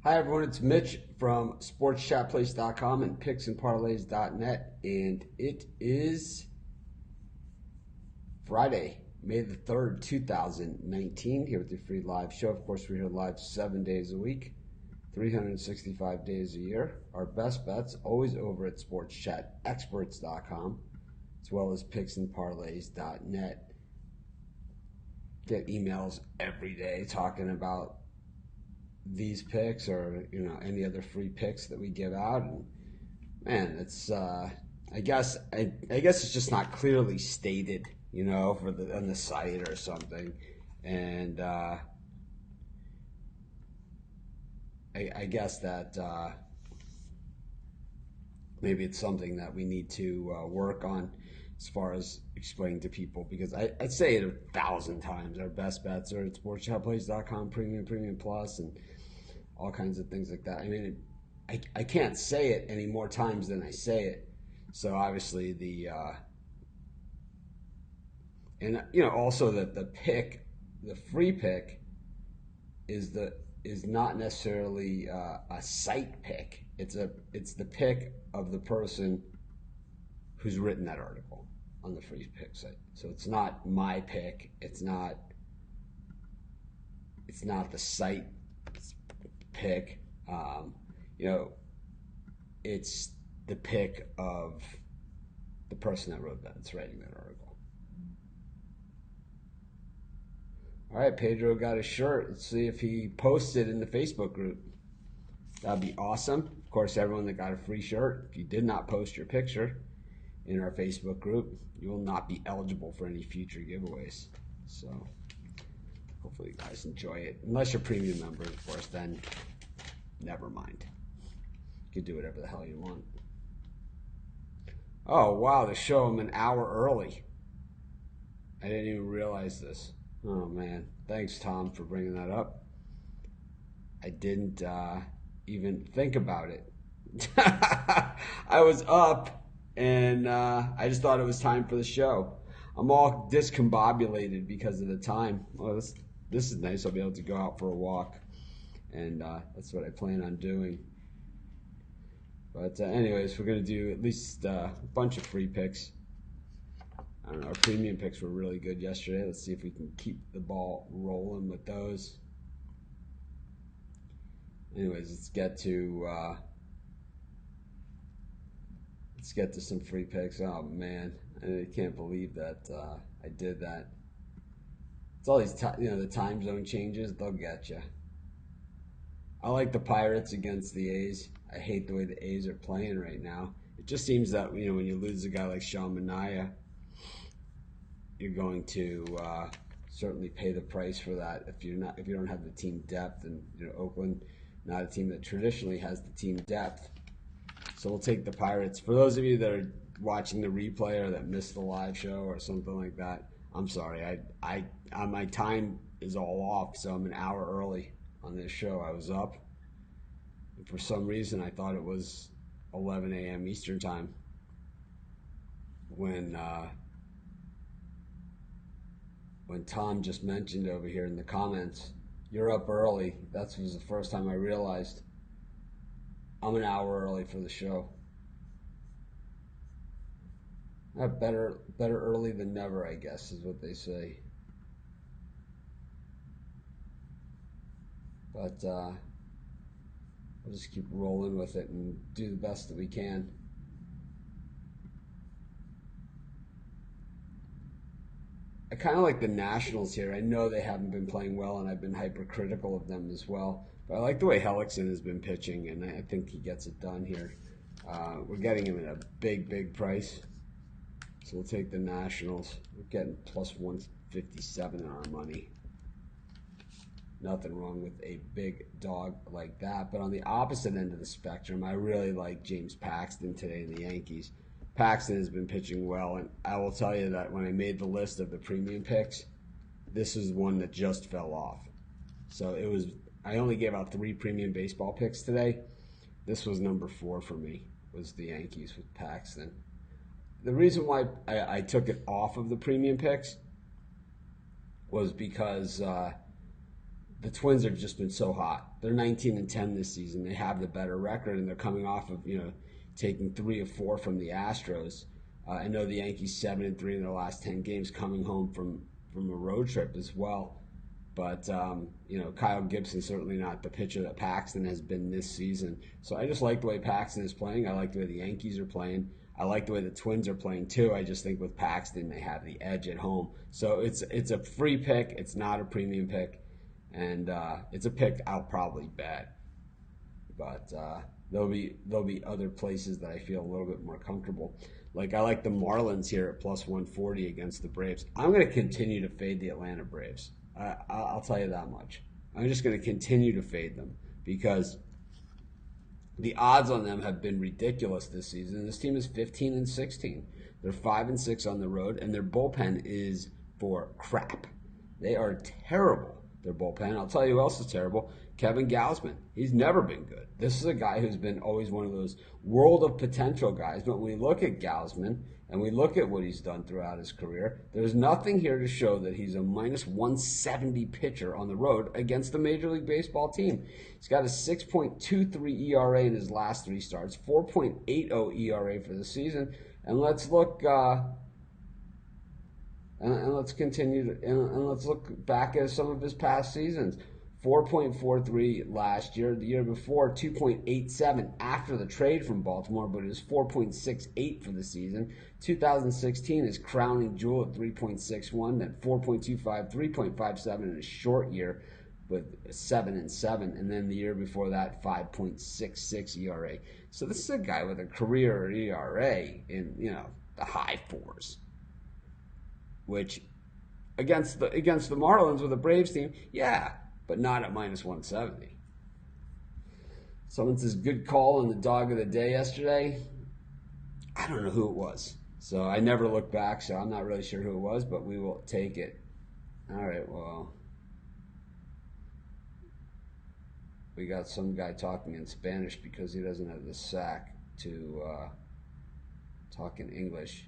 Hi everyone, it's Mitch from sportschatplace.com and picksandparlays.net, and it is Friday, May the 3rd, 2019, here with your free live show. Of course, we're here live 7 days a week, 365 days a year. Our best bets always over at sportschatexperts.com, as well as picksandparlays.net. Get emails every day talking about these picks or any other free picks that we give out, and man, it's I guess it's just not clearly stated for on the site or something, and I guess that maybe it's something that we need to work on as far as explaining to people, because I say it 1,000 times. Our best bets are at sportschatplace.com, premium plus, and all kinds of things like that. I mean, I can't say it any more times than I say it. So obviously also that the free pick is not necessarily a site pick. It's the pick of the person who's written that article on the free pick site. So it's not my pick. It's not the site pick. It's the pick of the person that wrote that. It's writing that article. All right, Pedro got a shirt. Let's see if he posted in the Facebook group. That'd be awesome. Of course, everyone that got a free shirt, if you did not post your picture in our Facebook group, you will not be eligible for any future giveaways. So hopefully you guys enjoy it. Unless you're a premium member, of course, then never mind. You can do whatever the hell you want. Oh, wow, the show, I'm an hour early. I didn't even realize this. Oh, man. Thanks, Tom, for bringing that up. I didn't even think about it. I was up, and I just thought it was time for the show. I'm all discombobulated because of the time. Well, this is nice. I'll be able to go out for a walk, and that's what I plan on doing. But anyways, we're going to do at least a bunch of free picks. I don't know, our premium picks were really good yesterday. Let's see if we can keep the ball rolling with those. Anyways, let's get to some free picks. Oh man, I can't believe that I did that. It's all these the time zone changes. They'll get you. I like the Pirates against the A's. I hate the way the A's are playing right now. It just seems that when you lose a guy like Sean Manaea, you're going to certainly pay the price for that if you don't have the team depth, and Oakland, not a team that traditionally has the team depth. So we'll take the Pirates. For those of you that are watching the replay or that missed the live show or something like that, I'm sorry. My time is all off, so I'm an hour early on this show. I was up, and for some reason I thought it was 11 a.m. Eastern time when Tom just mentioned over here in the comments, you're up early. That was the first time I realized I'm an hour early for the show. Better early than never, I guess, is what they say. But we'll just keep rolling with it and do the best that we can. I kind of like the Nationals here. I know they haven't been playing well, and I've been hypercritical of them as well. But I like the way Hellickson has been pitching, and I think he gets it done here. We're getting him at a big price. So we'll take the Nationals. We're getting plus 157 in our money. Nothing wrong with a big dog like that. But on the opposite end of the spectrum, I really like James Paxton today in the Yankees. Paxton has been pitching well, and I will tell you that when I made the list of the premium picks, this is one that just fell off. So I only gave out 3 premium baseball picks today. This was number 4 for me, was the Yankees with Paxton. The reason why I took it off of the premium picks was because the Twins have just been so hot. They're 19-10 this season. They have the better record, and they're coming off of taking 3 of 4 from the Astros. I know the Yankees 7-3 in their last 10 games, coming home from a road trip as well. But Kyle Gibson certainly not the pitcher that Paxton has been this season. So I just like the way Paxton is playing. I like the way the Yankees are playing. I like the way the Twins are playing too. I just think with Paxton they have the edge at home. So it's a free pick. It's not a premium pick, and it's a pick I'll probably bet. But there'll be other places that I feel a little bit more comfortable. Like I like the Marlins here at plus 140 against the Braves. I'm going to continue to fade the Atlanta Braves. I'll tell you that much. I'm just going to continue to fade them because the odds on them have been ridiculous this season. This team is 15-16. They're 5-6 on the road, and their bullpen is for crap. They are terrible. Their bullpen. I'll tell you who else is terrible. Kevin Gausman. He's never been good. This is a guy who's been always one of those world of potential guys. But when we look at Gausman and we look at what he's done throughout his career, there's nothing here to show that he's a minus 170 pitcher on the road against the Major League Baseball team. He's got a 6.23 ERA in his last 3 starts, 4.80 ERA for the season. And let's look... And let's continue and let's look back at some of his past seasons. 4.43 last year. The year before, 2.87 after the trade from Baltimore, but it was 4.68 for the season. 2016 is crowning jewel at 3.61, then 4.25, 3.57 in a short year with 7-7, and then the year before that, 5.66 ERA. So this is a guy with a career ERA in the high 4s. Which, against the Marlins with a Braves team, yeah, but not at minus 170. Someone says, good call on the dog of the day yesterday. I don't know who it was. So I never looked back, so I'm not really sure who it was, but we will take it. All right, well, we got some guy talking in Spanish because he doesn't have the sack to talk in English.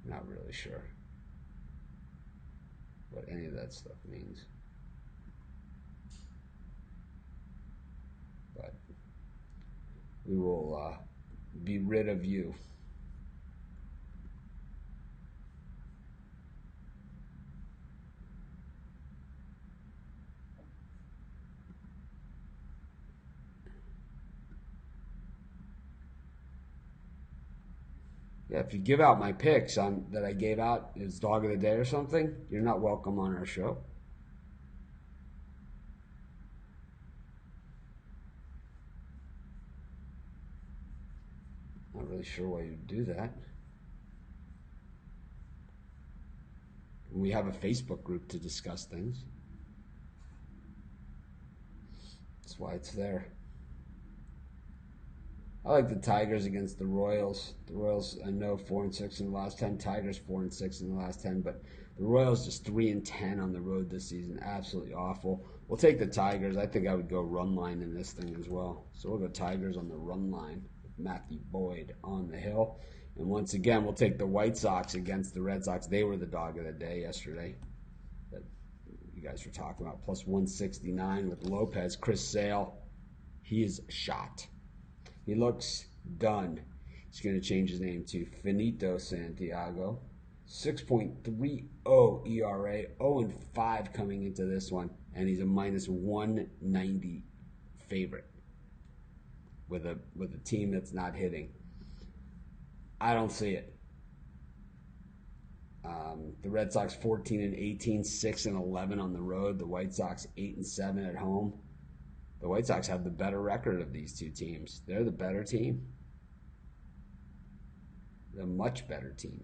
Not really sure what any of that stuff means. But we will be rid of you. Yeah, if you give out my picks that I gave out as dog of the day or something, you're not welcome on our show. Not really sure why you'd do that. We have a Facebook group to discuss things. That's why it's there. I like the Tigers against the Royals. The Royals, I know, 4-6 in the last 10. Tigers 4-6 in the last 10, but the Royals just 3-10 on the road this season. Absolutely awful. We'll take the Tigers. I think I would go run line in this thing as well. So we'll go Tigers on the run line with Matthew Boyd on the hill. And once again, we'll take the White Sox against the Red Sox. They were the dog of the day yesterday that you guys were talking about. Plus 169 with Lopez. Chris Sale, he is shot. He looks done. He's going to change his name to Finito Santiago. 6.30 ERA, 0-5 coming into this one, and he's a minus 190 favorite with a team that's not hitting. I don't see it. The Red Sox 14-18, 6-11 on the road. The White Sox 8-7 at home. The White Sox have the better record of these two teams. They're the better team. They're a much better team.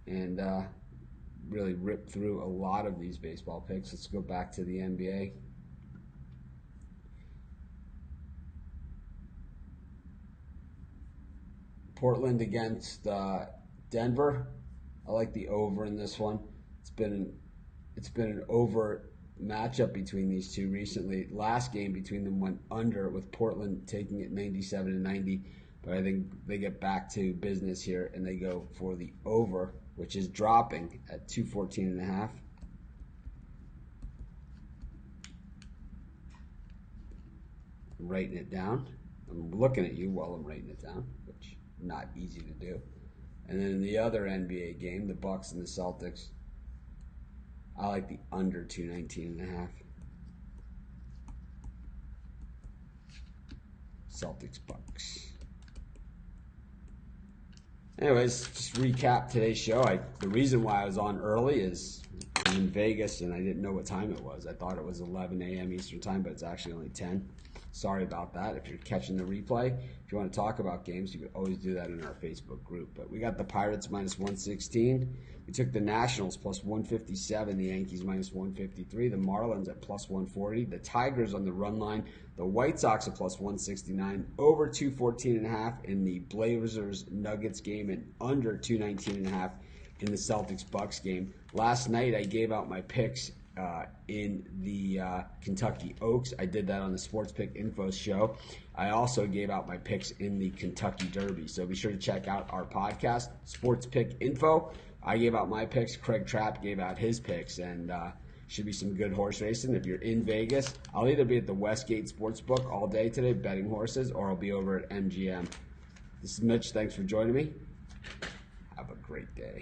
And really ripped through a lot of these baseball picks. Let's go back to the NBA. Portland against Denver. I like the over in this one. It's been an over matchup between these two recently. Last game between them went under with Portland taking it 97-90. But I think they get back to business here and they go for the over, which is dropping at 214.5. I'm writing it down. I'm looking at you while I'm writing it down, which is not easy to do. And then in the other NBA game, the Bucks and the Celtics, I like the under 219.5. Celtics Bucks. Anyways, just recap today's show. The reason why I was on early is I'm in Vegas and I didn't know what time it was. I thought it was 11 a.m. Eastern time, but it's actually only 10. Sorry about that. If you're catching the replay, if you want to talk about games, you can always do that in our Facebook group. But we got the Pirates minus 116. We took the Nationals plus 157, the Yankees minus 153, the Marlins at plus 140, the Tigers on the run line, the White Sox at plus 169, over 214.5 in the Blazers Nuggets game, and under 219.5 in the Celtics Bucks game. Last night I gave out my picks in the Kentucky Oaks. I did that on the Sports Pick Info show. I also gave out my picks in the Kentucky Derby. So be sure to check out our podcast, Sports Pick Info. I gave out my picks. Craig Trapp gave out his picks, and should be some good horse racing. If you're in Vegas, I'll either be at the Westgate Sportsbook all day today betting horses, or I'll be over at MGM. This is Mitch. Thanks for joining me. Have a great day.